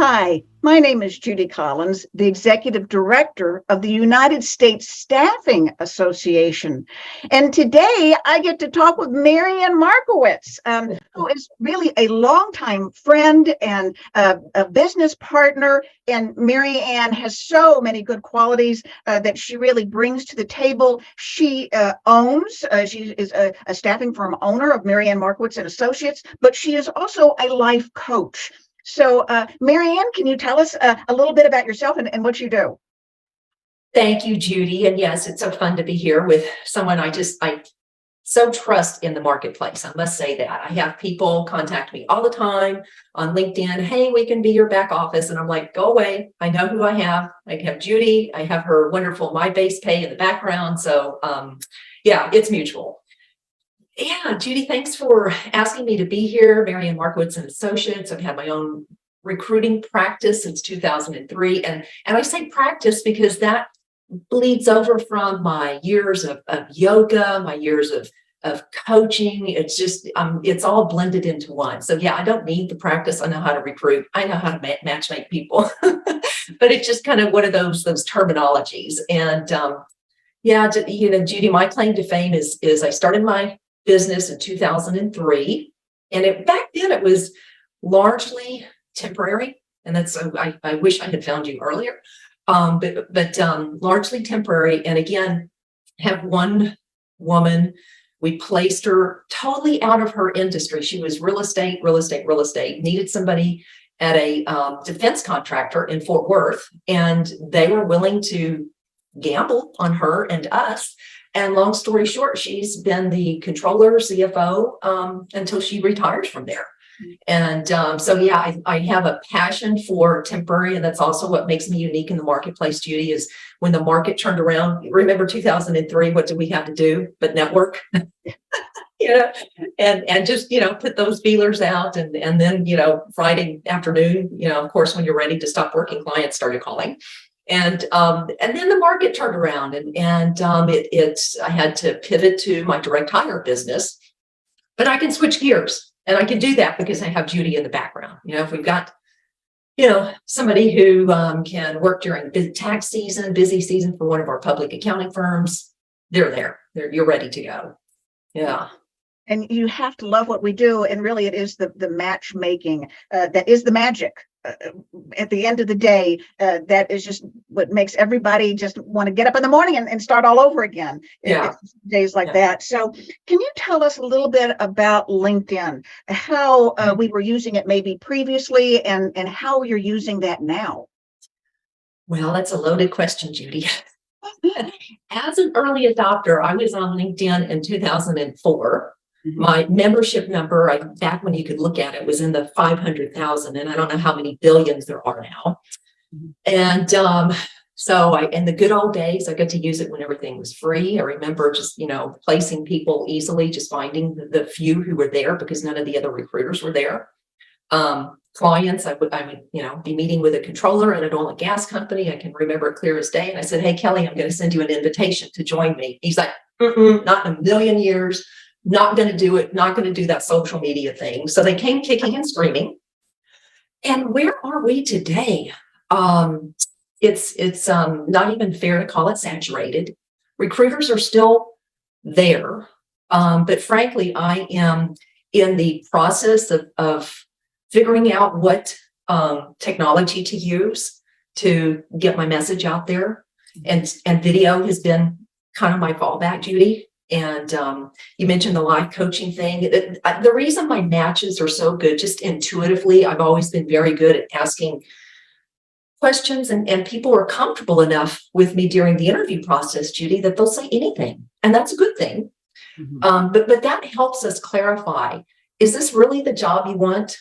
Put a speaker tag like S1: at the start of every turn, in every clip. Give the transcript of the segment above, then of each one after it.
S1: Hi, my name is Judy Collins, the Executive Director of the United States Staffing Association. And today I get to talk with Marianne Markowitz, who is really a longtime friend and a business partner. And Marianne has so many good qualities that she really brings to the table. She she is a staffing firm owner of Marianne Markowitz and Associates, but she is also a life coach. So, Marianne, can you tell us a little bit about yourself and what you do?
S2: Thank you, Judy. And yes, it's so fun to be here with someone I so trust in the marketplace. I must say that. I have people contact me all the time on LinkedIn. Hey, we can be your back office. And I'm like, go away. I know who I have. I have Judy. I have her wonderful My Base Pay in the background. So yeah, it's mutual. Yeah, Judy, thanks for asking me to be here. Marianne Markowitz and Associates. I've had my own recruiting practice since 2003. And I say practice because that bleeds over from my years of yoga, my years of coaching. It's just, it's all blended into one. So yeah, I don't need the practice. I know how to recruit. I know how to match make people, but it's just kind of one of those terminologies. And yeah, Judy, my claim to fame is I started my business in 2003. And back then it was largely temporary. And that's, I wish I had found you earlier, but largely temporary. And again, have one woman, we placed her totally out of her industry. She was real estate, needed somebody at a defense contractor in Fort Worth, and they were willing to gamble on her and us. And long story short, she's been the controller, CFO, until she retires from there. And so, yeah, I have a passion for temporary, and that's also what makes me unique in the marketplace, Judy, is when the market turned around. Remember 2003, what did we have to do but network? And just, put those feelers out. And then, Friday afternoon, of course, when you're ready to stop working, clients started calling. And then the market turned around and I had to pivot to my direct hire business, but I can switch gears and I can do that because I have Judy in the background. If we've got, somebody who can work during tax season, busy season for one of our public accounting firms, you're ready to go. Yeah.
S1: And you have to love what we do. And really, it is the matchmaking that is the magic. At the end of the day, that is just what makes everybody just want to get up in the morning and start all over again.
S2: Yeah.
S1: Days like that. So can you tell us a little bit about LinkedIn, how we were using it maybe previously and how you're using that now?
S2: Well, that's a loaded question, Judy. As an early adopter, I was on LinkedIn in 2004. My membership number, back when you could look at it, was in the 500,000, and I don't know how many billions there are now. And so in the good old days, I got to use it when everything was free. I remember just, placing people easily, just finding the few who were there because none of the other recruiters were there. Clients, I would, be meeting with a controller at an oil and gas company. I can remember it clear as day. And I said, hey, Kelly, I'm going to send you an invitation to join me. He's like, not in a million years. Not going to do it, not going to do that social media thing. So they came kicking and screaming. And where are we today? It's not even fair to call it saturated. Recruiters are still there. But frankly, I am in the process of figuring out what technology to use to get my message out there. And video has been kind of my fallback, Judy. And you mentioned the live coaching thing. The reason my matches are so good, just intuitively, I've always been very good at asking questions, and people are comfortable enough with me during the interview process, Judy, that they'll say anything. And that's a good thing. But that helps us clarify, is this really the job you want?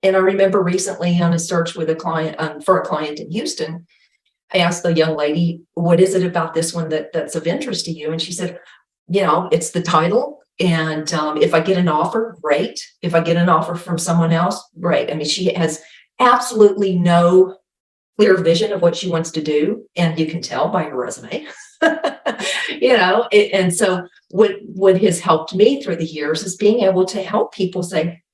S2: And I remember recently on a search with a client for a client in Houston, I asked the young lady, what is it about this one that's of interest to you? And she said, it's the title. And if I get an offer, great. If I get an offer from someone else, great. I mean, she has absolutely no clear vision of what she wants to do. And you can tell by her resume, and so what has helped me through the years is being able to help people say,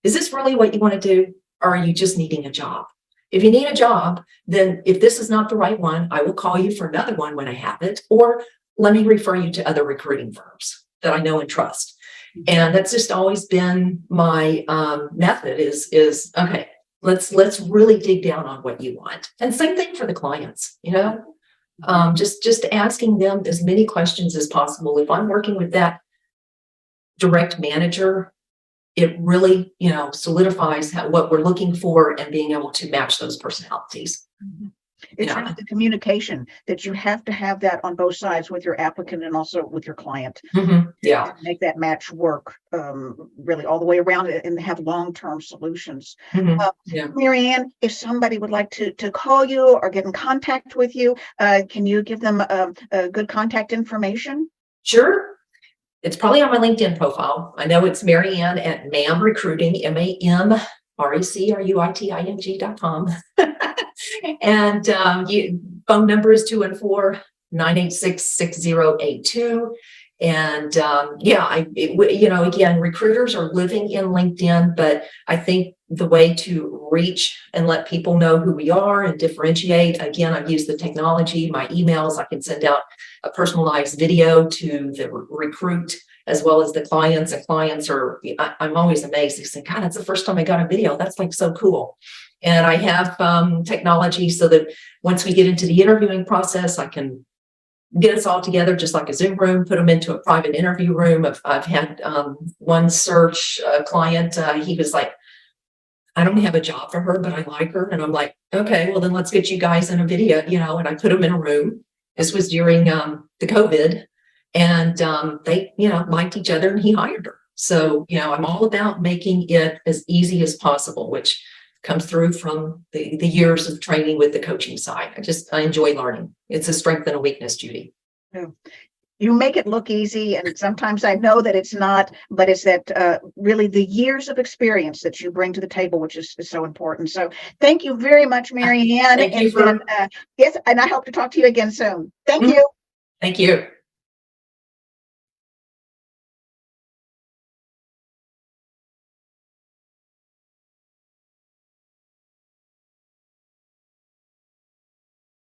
S2: is this really what you want to do? or are you just needing a job? If you need a job, then if this is not the right one, I will call you for another one when I have it, or let me refer you to other recruiting firms that I know and trust. And that's just always been my method is okay, let's really dig down on what you want. And same thing for the clients, just asking them as many questions as possible. If I'm working with that direct manager, it really, solidifies what we're looking for and being able to match those personalities.
S1: It's really the communication that you have to have that on both sides with your applicant and also with your client.
S2: Yeah.
S1: To make that match work really all the way around and have long-term solutions.
S2: Yeah.
S1: Marianne, if somebody would like to call you or get in contact with you, can you give them a good contact information?
S2: Sure. It's probably on my LinkedIn profile. I know it's Marianne at MAM Recruiting, MAMRECRUITING.com. And phone number is 214-986-6082. And again, recruiters are living in LinkedIn, but I think the way to reach and let people know who we are and differentiate, again, I've used the technology, my emails, I can send out a personalized video to the recruit as well as the clients. And clients are, I'm always amazed. They say, God, that's the first time I got a video. That's like so cool. And I have technology so that once we get into the interviewing process, I can get us all together just like a Zoom room, put them into a private interview room. I've had one search client, he was like, I don't have a job for her, but I like her. And I'm like, okay, well then let's get you guys in a video, and I put them in a room. This was during the COVID, and they, liked each other, and he hired her. So, I'm all about making it as easy as possible, which comes through from the years of training with the coaching side. I enjoy learning. It's a strength and a weakness, Judy.
S1: Yeah. You make it look easy, and sometimes I know that it's not, but it's that really the years of experience that you bring to the table, which is so important. So thank you very much, Marianne.
S2: Thank you
S1: yes, and I hope to talk to you again soon. Thank you.
S2: Thank you.